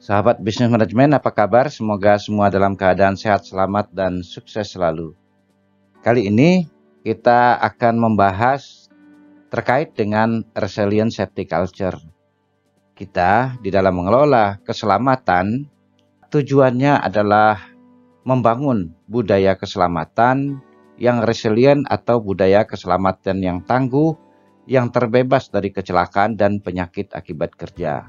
Sahabat bisnis manajemen, apa kabar? Semoga semua dalam keadaan sehat, selamat, dan sukses selalu. Kali ini kita akan membahas terkait dengan resilient safety culture. Kita di dalam mengelola keselamatan, tujuannya adalah membangun budaya keselamatan yang resilient atau budaya keselamatan yang tangguh, yang terbebas dari kecelakaan dan penyakit akibat kerja.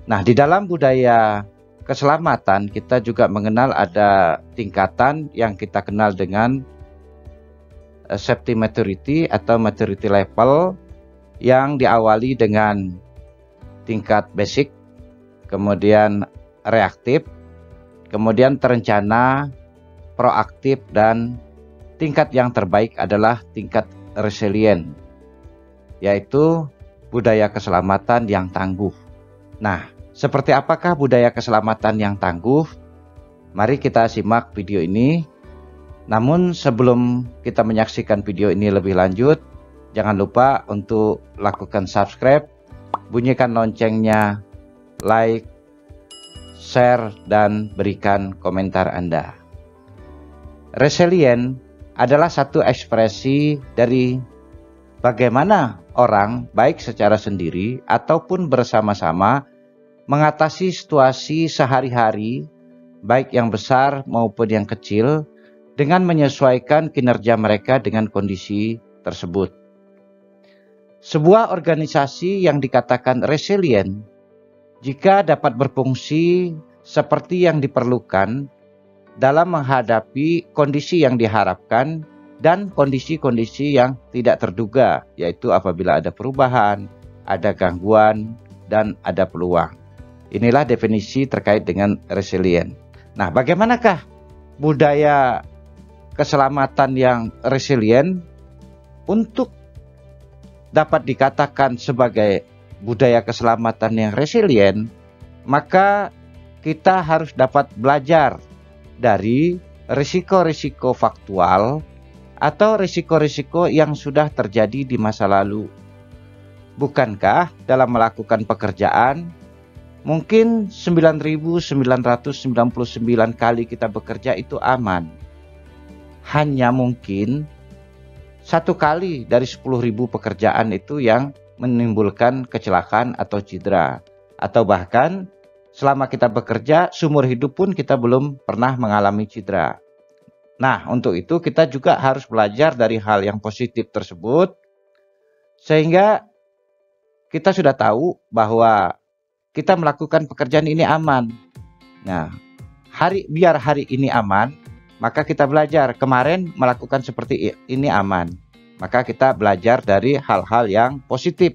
Nah, di dalam budaya keselamatan kita juga mengenal ada tingkatan yang kita kenal dengan safety maturity atau maturity level, yang diawali dengan tingkat basic, kemudian reaktif, kemudian terencana, proaktif, dan tingkat yang terbaik adalah tingkat resilient, yaitu budaya keselamatan yang tangguh. Nah, seperti apakah budaya keselamatan yang tangguh? Mari kita simak video ini. Namun sebelum kita menyaksikan video ini lebih lanjut, jangan lupa untuk lakukan subscribe, bunyikan loncengnya, like, share, dan berikan komentar Anda. Resilient adalah satu ekspresi dari bagaimana orang, baik secara sendiri ataupun bersama-sama, mengatasi situasi sehari-hari, baik yang besar maupun yang kecil, dengan menyesuaikan kinerja mereka dengan kondisi tersebut. Sebuah organisasi yang dikatakan resilient, jika dapat berfungsi seperti yang diperlukan dalam menghadapi kondisi yang diharapkan dan kondisi-kondisi yang tidak terduga, yaitu apabila ada perubahan, ada gangguan, dan ada peluang. Inilah definisi terkait dengan resilient. Nah, bagaimanakah budaya keselamatan yang resilient? Untuk dapat dikatakan sebagai budaya keselamatan yang resilient, maka kita harus dapat belajar dari risiko-risiko faktual atau risiko-risiko yang sudah terjadi di masa lalu. Bukankah dalam melakukan pekerjaan, mungkin 9.999 kali kita bekerja itu aman. Hanya mungkin 1 kali dari 10.000 pekerjaan itu yang menimbulkan kecelakaan atau cedera. Atau bahkan selama kita bekerja, seumur hidup pun kita belum pernah mengalami cedera. Nah, untuk itu kita juga harus belajar dari hal yang positif tersebut, sehingga kita sudah tahu bahwa kita melakukan pekerjaan ini aman. Nah, biar hari ini aman, maka kita belajar kemarin melakukan seperti ini aman. Maka kita belajar dari hal-hal yang positif,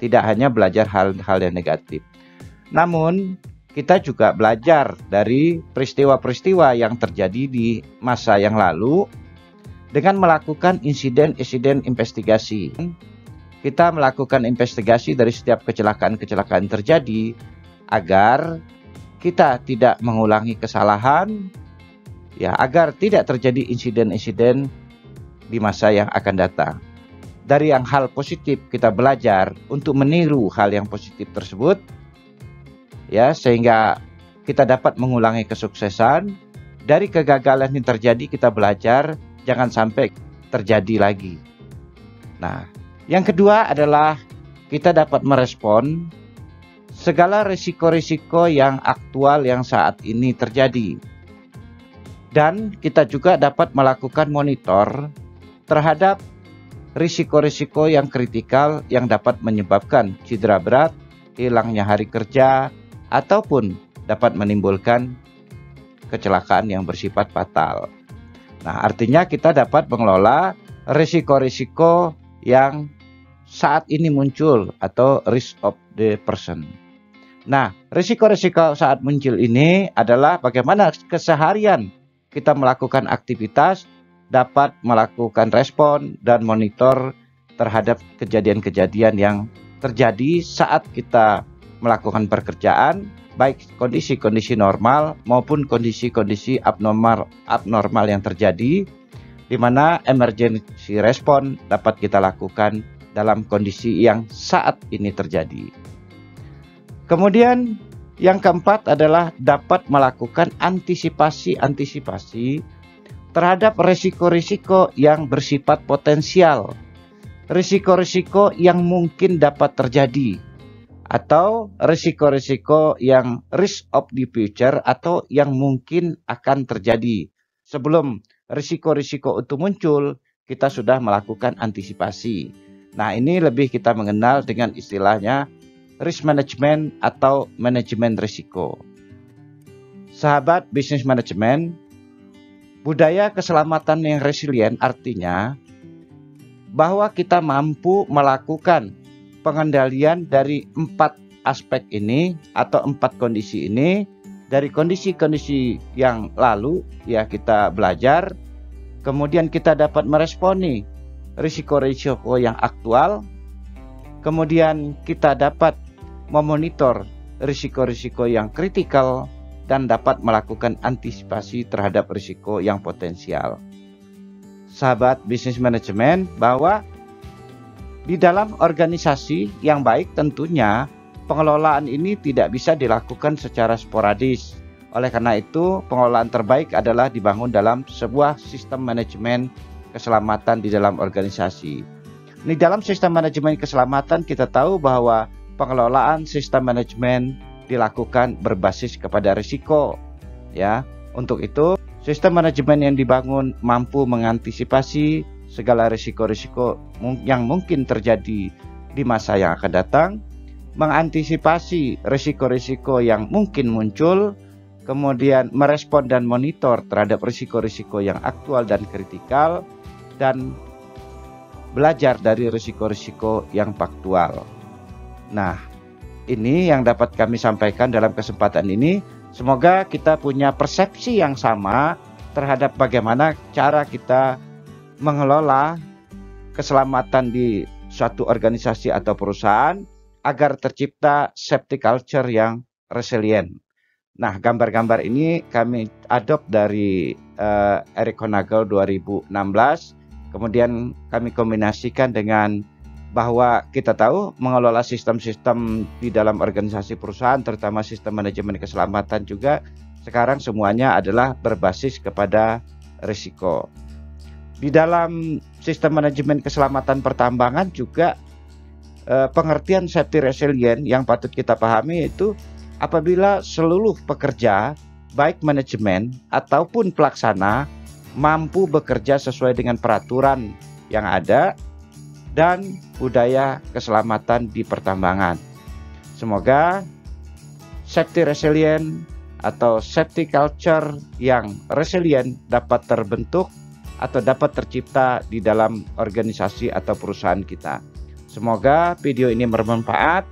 tidak hanya belajar hal-hal yang negatif. Namun, kita juga belajar dari peristiwa-peristiwa yang terjadi di masa yang lalu dengan melakukan insiden investigasi. Kita melakukan investigasi dari setiap kecelakaan-kecelakaan terjadi agar kita tidak mengulangi kesalahan, ya, agar tidak terjadi insiden-insiden di masa yang akan datang. Dari yang hal positif kita belajar untuk meniru hal yang positif tersebut, ya, sehingga kita dapat mengulangi kesuksesan. Dari kegagalan yang terjadi kita belajar jangan sampai terjadi lagi. Nah, yang kedua adalah kita dapat merespon segala risiko-risiko yang aktual yang saat ini terjadi. Dan kita juga dapat melakukan monitor terhadap risiko-risiko yang kritikal yang dapat menyebabkan cedera berat, hilangnya hari kerja, ataupun dapat menimbulkan kecelakaan yang bersifat fatal. Nah, artinya kita dapat mengelola risiko-risiko yang saat ini muncul atau risk of the person. Nah, risiko-risiko saat muncul ini adalah bagaimana keseharian kita melakukan aktivitas, dapat melakukan respon dan monitor terhadap kejadian-kejadian yang terjadi saat kita melakukan pekerjaan, baik kondisi-kondisi normal maupun kondisi-kondisi abnormal yang terjadi, di mana emergency response dapat kita lakukan dalam kondisi yang saat ini terjadi. Kemudian Yang keempat adalah dapat melakukan antisipasi terhadap risiko-risiko yang bersifat potensial, risiko-risiko yang mungkin dapat terjadi, atau risiko-risiko yang risk of the future atau yang mungkin akan terjadi. Sebelum risiko-risiko itu muncul, kita sudah melakukan antisipasi. Nah, ini lebih kita mengenal dengan istilahnya risk management atau manajemen risiko. Sahabat bisnis manajemen, budaya keselamatan yang resilient artinya bahwa kita mampu melakukan pengendalian dari 4 aspek ini atau 4 kondisi ini. Dari kondisi-kondisi yang lalu ya kita belajar, kemudian kita dapat meresponi risiko-risiko yang aktual, kemudian kita dapat memonitor risiko-risiko yang kritikal, dan dapat melakukan antisipasi terhadap risiko yang potensial. Sahabat bisnis manajemen, bahwa di dalam organisasi yang baik tentunya pengelolaan ini tidak bisa dilakukan secara sporadis. Oleh karena itu, pengelolaan terbaik adalah dibangun dalam sebuah sistem manajemen keselamatan di dalam organisasi. Di dalam sistem manajemen keselamatan kita tahu bahwa pengelolaan sistem manajemen dilakukan berbasis kepada risiko. Ya, untuk itu sistem manajemen yang dibangun mampu mengantisipasi segala risiko-risiko yang mungkin terjadi di masa yang akan datang, mengantisipasi risiko-risiko yang mungkin muncul, kemudian merespon dan monitor terhadap risiko-risiko yang aktual dan kritikal, dan belajar dari risiko-risiko yang faktual. Nah, ini yang dapat kami sampaikan dalam kesempatan ini. Semoga kita punya persepsi yang sama terhadap bagaimana cara kita mengelola keselamatan di suatu organisasi atau perusahaan agar tercipta safety culture yang resilient. Nah, gambar-gambar ini kami adopt dari Eric Honagle 2016. Kemudian kami kombinasikan dengan bahwa kita tahu mengelola sistem-sistem di dalam organisasi perusahaan, terutama sistem manajemen keselamatan juga sekarang semuanya adalah berbasis kepada risiko. Di dalam sistem manajemen keselamatan pertambangan juga pengertian safety resilient yang patut kita pahami itu apabila seluruh pekerja, baik manajemen ataupun pelaksana, mampu bekerja sesuai dengan peraturan yang ada dan budaya keselamatan di pertambangan. Semoga safety resilient atau safety culture yang resilient dapat terbentuk atau dapat tercipta di dalam organisasi atau perusahaan kita. Semoga video ini bermanfaat.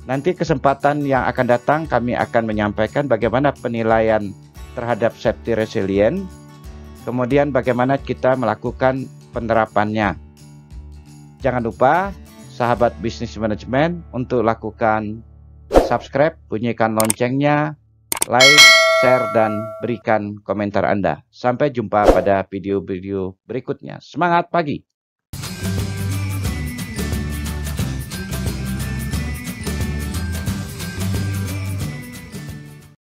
Nanti kesempatan yang akan datang kami akan menyampaikan bagaimana penilaian terhadap safety resilient, kemudian bagaimana kita melakukan penerapannya. Jangan lupa sahabat bisnis manajemen untuk lakukan subscribe, bunyikan loncengnya, like, share, dan berikan komentar Anda. Sampai jumpa pada video-video berikutnya. Semangat pagi!